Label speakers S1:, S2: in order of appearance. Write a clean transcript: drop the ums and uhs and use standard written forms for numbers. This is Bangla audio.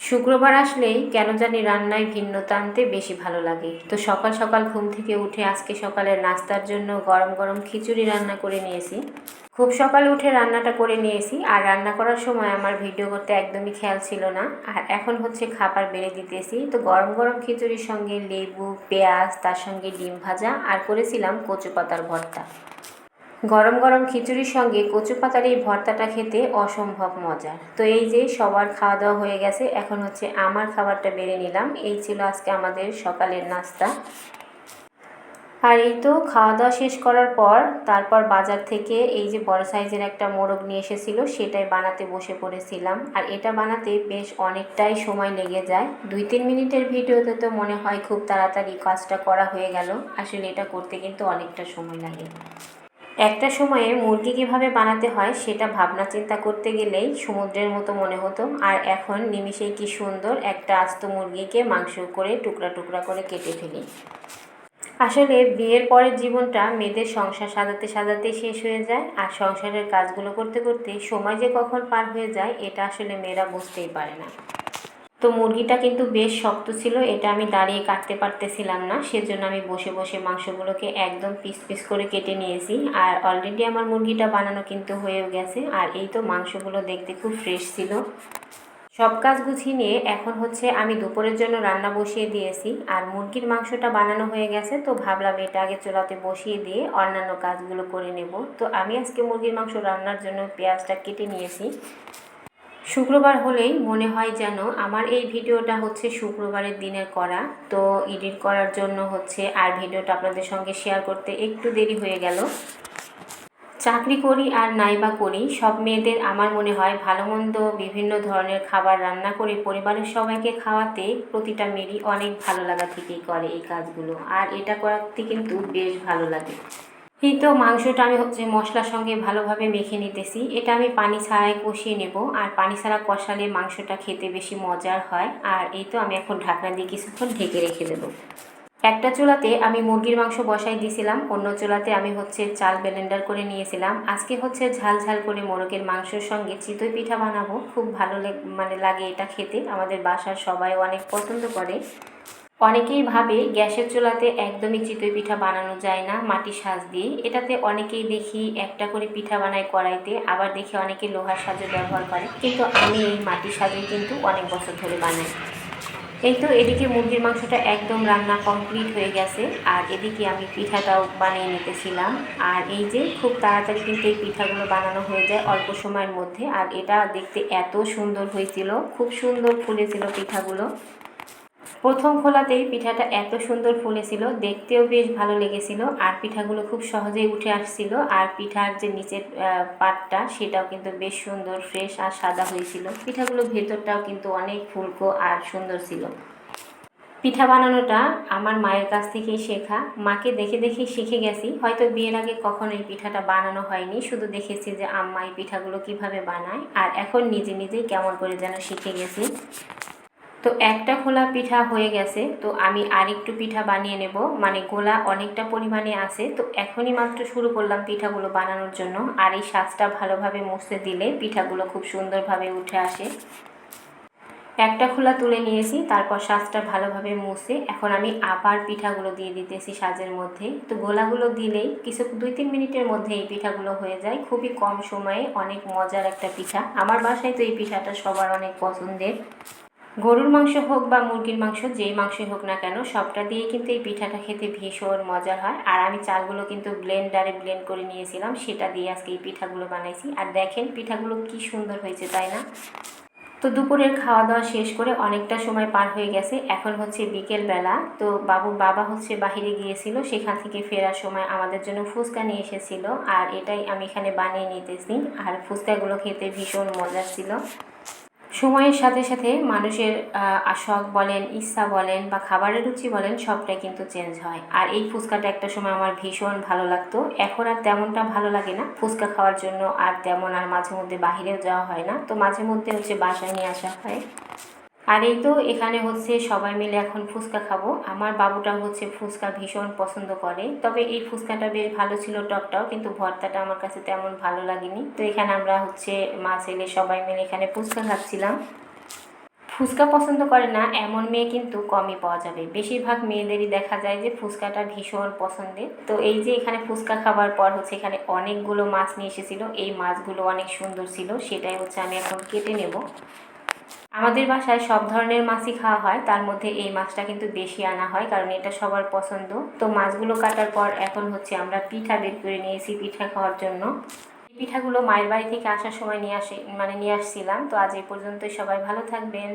S1: শুক্রবার আসলেই কেন জানি রান্নায় ভিন্নতা আনতে বেশি ভালো লাগে। তো সকাল সকাল ঘুম থেকে উঠে আজকে সকালের নাস্তার জন্য গরম গরম খিচুড়ি রান্না করে নিয়েছি। খুব সকালে উঠে রান্নাটা করে নিয়েছি, আর রান্না করার সময় আমার ভিডিও করতে একদমই খেয়াল ছিল না। আর এখন হচ্ছে খাবার বেড়ে দিতেছি। তো গরম গরম খিচুড়ির সঙ্গে লেবু, পেঁয়াজ, তার সঙ্গে ডিম ভাজা, আর করেছিলাম কচু পাতার ভর্তা। গরম গরম খিচুড়ির সঙ্গে কচু পাতার এই ভর্তাটা খেতে অসম্ভব মজার। তো এই যে সবার খাওয়া দাওয়া হয়ে গেছে, এখন হচ্ছে আমার খাবারটা বেড়ে নিলাম। এই ছিল আজকে আমাদের সকালের নাস্তা। আর এই তো খাওয়া দাওয়া শেষ করার পর তারপর বাজার থেকে এই যে বড় সাইজের একটা মোরগ নিয়ে এসেছিল, সেটাই বানাতে বসে পড়েছিলাম। আর এটা বানাতে বেশ অনেকটাই সময় লেগে যায়। 2-3 মিনিটের ভিডিওতে তো মনে হয় খুব তাড়াতাড়ি কাজটা করা হয়ে গেল, আসলে এটা করতে কিন্তু অনেকটা সময় লাগে। একটা সময়ে মুরগি কিভাবে বানাতে হয় সেটা ভাবনা চিন্তা করতে গেলেই সমুদ্রের মতো মনে হতো, আর এখন নিমিষেই কি সুন্দর একটা আস্ত মুরগিকে মাংস করে টুকরা টুকরা করে কেটে ফেলি। আসলে বিয়ের পরের জীবনটা মেয়েদের সংসার সাজাতে সাজাতে শেষ হয়ে যায়, আর সংসারের কাজগুলো করতে করতে সময় যে কখন পার হয়ে যায় এটা আসলে মেয়েরা বুঝতেই পারে না। তো মুরগিটা কিন্তু বেশ শক্ত ছিল, এটা আমি দাঁড়িয়ে কাটতে পারতেছিলাম না, সেজন্য আমি বসে বসে মাংসগুলোকে একদম পিস পিস করে কেটে নিয়েছি। আর অলরেডি আমার মুরগিটা বানানো কিন্তু হয়েও গেছে। আর এই তো মাংসগুলো দেখতে খুব ফ্রেশ ছিল। সব কাজ গুছিয়ে নিয়ে এখন হচ্ছে আমি দুপুরের জন্য রান্না বসিয়ে দিয়েছি, আর মুরগির মাংসটা বানানো হয়ে গেছে। তো ভাবলাম এটা আগে চুলাতে বসিয়ে দিয়ে অন্যান্য কাজগুলো করে নেব। তো আমি আজকে মুরগির মাংস রান্নার জন্য পেঁয়াজটা কেটে নিয়েছি। শুক্রবার হলেই মনে হয় যেন আমার এই ভিডিওটা হচ্ছে শুক্রবারের দিনের করা। তো এডিট করার জন্য হচ্ছে আর ভিডিওটা আপনাদের সঙ্গে শেয়ার করতে একটু দেরি হয়ে গেল। চাকরি করি আর নাইবা করি, সব মেয়েদের আমার মনে হয় ভালো মন্দ বিভিন্ন ধরনের খাবার রান্না করে পরিবারের সবাইকে খাওয়াতে প্রতিটা মেয়েরই অনেক ভালো লাগা থেকেই করে এই কাজগুলো, আর এটা করতে কিন্তু বেশ ভালো লাগে। এই তো মাংসটা আমি হচ্ছে মশলার সঙ্গে ভালোভাবে মেখে নিতেছি। এটা আমি পানি ছাড়াই কষিয়ে নেব, আর পানি ছাড়া কষালে মাংসটা খেতে বেশি মজার হয়। আর এই তো আমি এখন ঢাকনা দিয়ে কিছুক্ষণ ঢেকে রেখে দেবো। একটা চুলাতে আমি মুরগির মাংস বসাই দিয়েছিলাম, অন্য চুলাতে আমি হচ্ছে চাল ব্লেন্ডার করে নিয়েছিলাম। আজকে হচ্ছে ঝাল ঝাল করে মোরগের মাংসের সঙ্গে চিতই পিঠা বানাবো। খুব ভালো লাগে এটা খেতে, আমাদের বাসার সবাই অনেক পছন্দ করে। অনেকেই ভাবে গ্যাসের চুলাতে একদমই চিতই পিঠা বানানো যায় না মাটির সাজ দিয়ে। এটাতে অনেকেই দেখি একটা করে পিঠা বানায় কড়াইতে, আবার দেখি অনেকে লোহার সাজে ব্যবহার করে, কিন্তু আমি এই মাটির সাজে কিন্তু অনেক বছর ধরে বানাই। এই তো এদিকে মুরগির মাংসটা একদম রান্না কমপ্লিট হয়ে গেছে, আর এদিকে আমি পিঠাটাও বানিয়ে নিতেছিলাম। আর এই যে খুব তাড়াতাড়ি কিন্তু এই পিঠাগুলো বানানো হয়ে যায় অল্প সময়ের মধ্যে। আর এটা দেখতে এত সুন্দর হয়েছিল, খুব সুন্দর ফুলেছিল পিঠাগুলো। প্রথম খোলাতেই পিঠাটা এত সুন্দর ফুলেছিল, দেখতেও বেশ ভালো লেগেছিল, আর পিঠাগুলো খুব সহজেই উঠে আসছিল। আর পিঠার যে নিচের পাটটা সেটাও কিন্তু বেশ সুন্দর ফ্রেশ আর সাদা হয়েছিল। পিঠাগুলো ভেতরটাও কিন্তু অনেক ফুলকো আর সুন্দর ছিল। পিঠা বানানোটা আমার মায়ের কাছ থেকেই শেখা, মাকে দেখে দেখে শিখে গেছি। হয়তো বিয়ের আগে কখনো এই পিঠাটা বানানো হয়নি, শুধু দেখেছি যে আম্মা এই পিঠাগুলো কীভাবে বানায়, আর এখন নিজে নিজেই কেমন করে যেন শিখে গেছি। তো একটা খোলা পিঠা হয়ে গেছে, তো আমি আরেকটু পিঠা বানিয়ে নেব, মানে গোলা অনেকটা পরিমাণে আছে। তো এখনই মাত্র শুরু করলাম পিঠাগুলো বানানোর জন্য, আর এই সাজটা ভালোভাবে মুছতে দিলে পিঠাগুলো খুব সুন্দরভাবে উঠে আসে। একটা খোলা তুলে নিয়েছি, তারপর সাজটা ভালোভাবে মুছে এখন আমি আবার পিঠাগুলো দিয়ে দিতেছি সাজের মধ্যে। তো গোলাগুলো দিলেই 2-3 মিনিটের মধ্যে এই পিঠাগুলো হয়ে যায়, খুবই কম সময়ে অনেক মজার একটা পিঠা। আমার বাসায় তো এই পিঠাটা সবার অনেক পছন্দের। গরুর মাংস হোক বা মুরগির মাংস, যেই মাংসই হোক না কেন, সবটা দিয়ে কিন্তু এই পিঠাটা খেতে ভীষণ মজার হয়। আর আমি চালগুলো কিন্তু ব্লেন্ডারে ব্লেন্ড করে নিয়েছিলাম, সেটা দিয়ে আজকে এই পিঠাগুলো বানাইছি। আর দেখেন পিঠাগুলো কি সুন্দর হয়েছে, তাই না? তো দুপুরের খাওয়া দাওয়া শেষ করে অনেকটা সময় পার হয়ে গেছে, এখন হচ্ছে বিকেলবেলা। তো বাবুর বাবা হচ্ছে বাহিরে গিয়েছিল, সেখান থেকে ফেরার সময় আমাদের জন্য ফুচকা নিয়ে এসেছিল, আর এটাই আমি এখানে বানিয়ে নিতেছি। আর ফুচকাগুলো খেতে ভীষণ মজার ছিল। সময়ের সাথে সাথে মানুষের শখ বলেন, ইচ্ছা বলেন, বা খাবারের রুচি বলেন, সবটাই কিন্তু চেঞ্জ হয়। আর এই ফুচকাটা একটা সময় আমার ভীষণ ভালো লাগতো, এখন আর তেমনটা ভালো লাগে না ফুচকা খাওয়ার জন্য। আর তেমন আর মাঝে মধ্যে বাহিরেও যাওয়া হয় না, তো মাঝে মধ্যে হচ্ছে বাসায় নিয়ে আসা হয়। আর এই তো এখানে হচ্ছে সবাই মিলে এখন ফুচকা খাবো। আমার বাবুটাও হচ্ছে ফুচকা ভীষণ পছন্দ করে, তবে এই ফুচকাটা বেশ ভালো ছিল, টকটাও, কিন্তু ভর্তাটা আমার কাছে তেমন ভালো লাগেনি। তো এখানে আমরা হচ্ছে মা ছেলে সবাই মিলে এখানে ফুচকা খাচ্ছিলাম। ফুচকা পছন্দ করে না এমন মেয়ে কিন্তু কমই পাওয়া যাবে। বেশিরভাগ মেয়েদেরই দেখা যায় যে ফুচকাটা ভীষণ পছন্দের। তো এই যে এখানে ফুচকা খাবার পর হচ্ছে এখানে অনেকগুলো মাছ নিয়ে এসেছিলো। এই মাছগুলো অনেক সুন্দর ছিল, সেটাই হচ্ছে আমি এখন কেটে নেব। আমাদের বাসায় সব ধরনের মাছই খাওয়া হয়, তার মধ্যে এই মাছটা কিন্তু বেশি আনা হয় কারণ এটা সবার পছন্দ। তো মাছগুলো কাটার পর এখন হচ্ছে আমরা পিঠা বের করে নিয়েছি পিঠা খাওয়ার জন্য। এই পিঠাগুলো মায়ের বাড়ি থেকে আসার সময় নিয়ে আসছিলাম। তো আজ এই পর্যন্তই, সবাই ভালো থাকবেন।